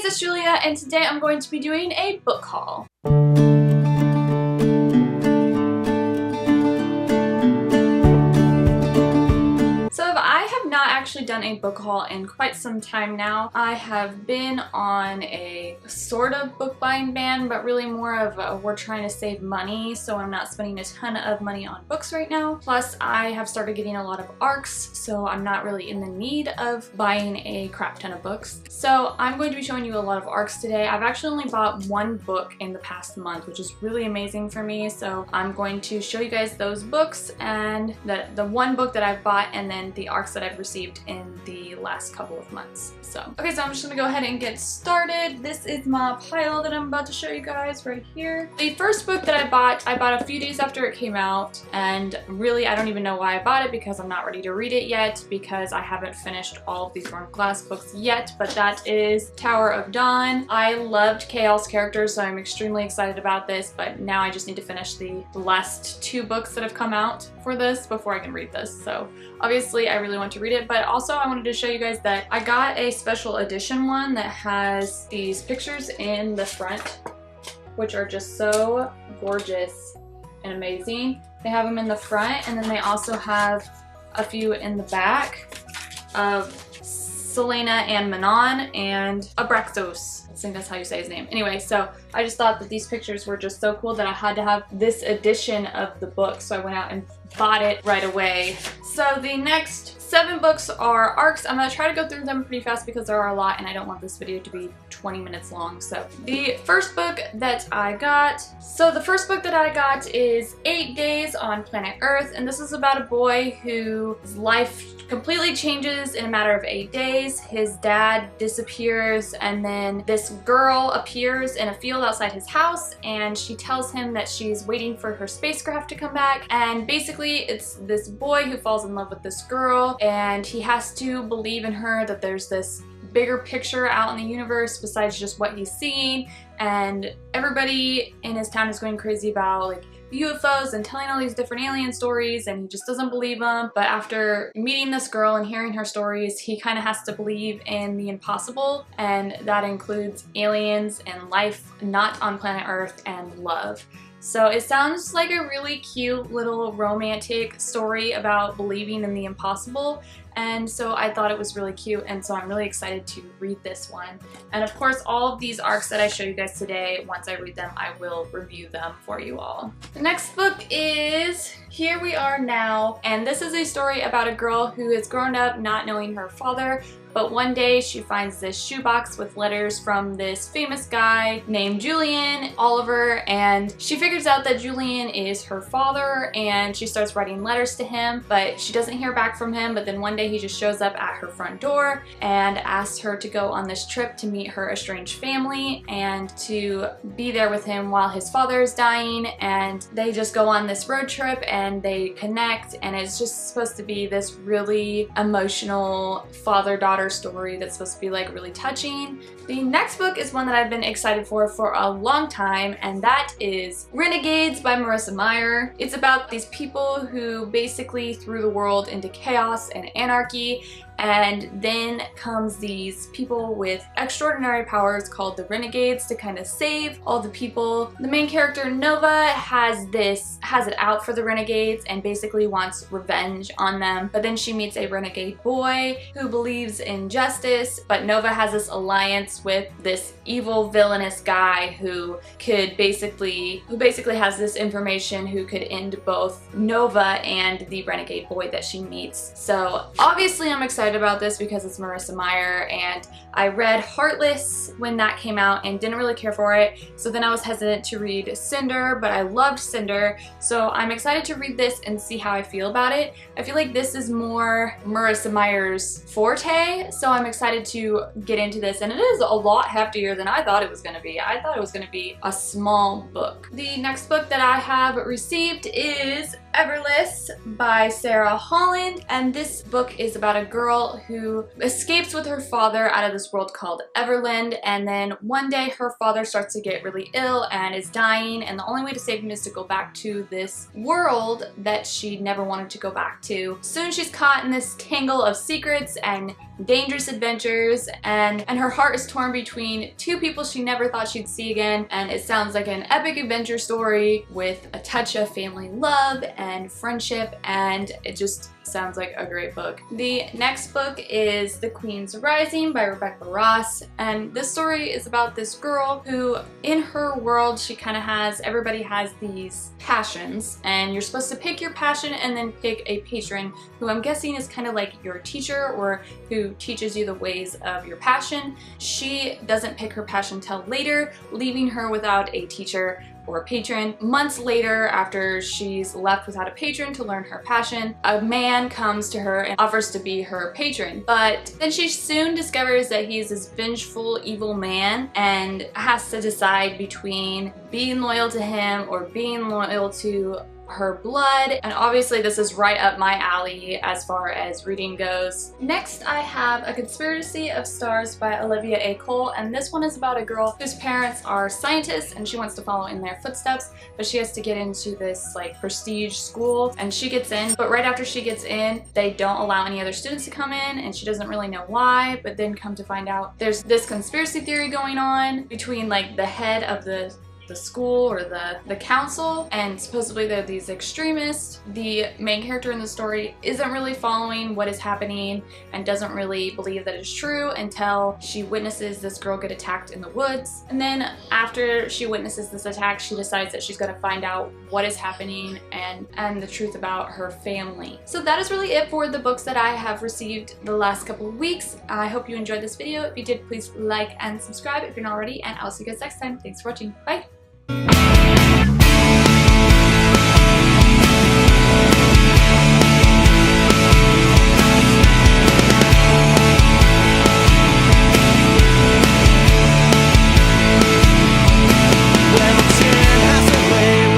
Renegades, it's Julia, and today I'm going to be doing a book haul. So I have not actually done a book haul in quite some time now. I have been on a sort of book buying ban, but really more of a, we're trying to save money, so I'm not spending a ton of money on books right now. Plus I have started getting a lot of ARCs, so I'm not really in the need of buying a crap ton of books. So I'm going to be showing you a lot of ARCs today. I've actually only bought one book in the past month, which is really amazing for me, so I'm going to show you guys those books and the one book that I've bought and then the ARCs that I've received in the last couple of months. So I'm just gonna go ahead and get started. This is my pile that I'm about to show you guys right here. The first book that I bought a few days after it came out, and really I don't even know why I bought it because I'm not ready to read it yet because I haven't finished all of these Warm Glass books yet, but that is Tower of Dawn. I loved Chaos characters, so I'm extremely excited about this, but now I just need to finish the last two books that have come out for this before I can read this. So obviously I really want to read it, but also I wanted to show you guys that I got a special edition one that has these pictures in the front, which are just so gorgeous and amazing. They have them in the front, and then they also have a few in the back of Selena and Manon and Abraxos. I think that's how you say his name. Anyway, so I just thought that these pictures were just so cool that I had to have this edition of the book, so I went out and bought it right away. So the next 7 books are ARCs. I'm going to try to go through them pretty fast because there are a lot and I don't want this video to be 20 minutes long. So the first book that I got, is 8 Days on Planet Earth, and this is about a boy whose life completely changes in a matter of 8 days. His dad disappears, and then this girl appears in a field outside his house, and she tells him that she's waiting for her spacecraft to come back, and basically it's this boy who falls in love with this girl, and he has to believe in her that there's this bigger picture out in the universe besides just what he's seeing, and everybody in his town is going crazy about like UFOs and telling all these different alien stories, and he just doesn't believe them. But after meeting this girl and hearing her stories, he kind of has to believe in the impossible, and that includes aliens and life not on planet Earth and love. So it sounds like a really cute little romantic story about believing in the impossible, and so I thought it was really cute, and so I'm really excited to read this one. And of course all of these ARCs that I show you guys today, once I read them, I will review them for you all. The next book is Here We Are Now, and this is a story about a girl who has grown up not knowing her father, but one day she finds this shoebox with letters from this famous guy named Julian Oliver, and she figures out that Julian is her father, and she starts writing letters to him, but she doesn't hear back from him. But then one day he just shows up at her front door and asks her to go on this trip to meet her estranged family and to be there with him while his father is dying, and they just go on this road trip and they connect, and it's just supposed to be this really emotional father-daughter story that's supposed to be like really touching. The next book is one that I've been excited for a long time, and that is Renegades by Marissa Meyer. It's about these people who basically threw the world into chaos and anarchy, and then comes these people with extraordinary powers called the Renegades to kind of save all the people. The main character Nova has it out for the Renegades and basically wants revenge on them, but then she meets a renegade boy who believes in justice, but Nova has this alliance with this evil villainous guy who basically has this information who could end both Nova and the renegade boy that she meets. So obviously I'm excited about this because it's Marissa Meyer, and I read Heartless when that came out and didn't really care for it, so then I was hesitant to read Cinder, but I loved Cinder, so I'm excited to read this and see how I feel about it. I feel like this is more Marissa Meyer's forte, so I'm excited to get into this, and it is a lot heftier than I thought it was going to be. I thought it was going to be a small book. The next book that I have received is Everless by Sara, Holland, and this book is about a girl who escapes with her father out of this world called Everland, and then one day her father starts to get really ill and is dying, and the only way to save him is to go back to this world that she never wanted to go back to. Soon she's caught in this tangle of secrets and dangerous adventures, and her heart is torn between two people she never thought she'd see again, and it sounds like an epic adventure story with a touch of family love and friendship, and it just sounds like a great book. The next book is The Queen's Rising by Rebecca Ross, and this story is about this girl who, in her world, she kind of has, everybody has these passions, and you're supposed to pick your passion and then pick a patron who I'm guessing is kind of like your teacher or who teaches you the ways of your passion. She doesn't pick her passion till later, leaving her without a teacher or a patron. Months later, after she's left without a patron to learn her passion, a man comes to her and offers to be her patron. But then she soon discovers that he's this vengeful, evil man and has to decide between being loyal to him or being loyal to her blood, and obviously this is right up my alley as far as reading goes. Next I have A Conspiracy of Stars by Olivia A. Cole, and this one is about a girl whose parents are scientists and she wants to follow in their footsteps, but she has to get into this like prestige school, and she gets in, but right after she gets in they don't allow any other students to come in, and she doesn't really know why, but then come to find out there's this conspiracy theory going on between like the head of the school or the council, and supposedly they're these extremists. The main character in the story isn't really following what is happening and doesn't really believe that it's true until she witnesses this girl get attacked in the woods, and then after she witnesses this attack she decides that she's going to find out what is happening and the truth about her family. So that is really it for the books that I have received the last couple of weeks. I hope you enjoyed this video. If you did, please like and subscribe if you're not already, and I'll see you guys next time. Thanks for watching. Bye!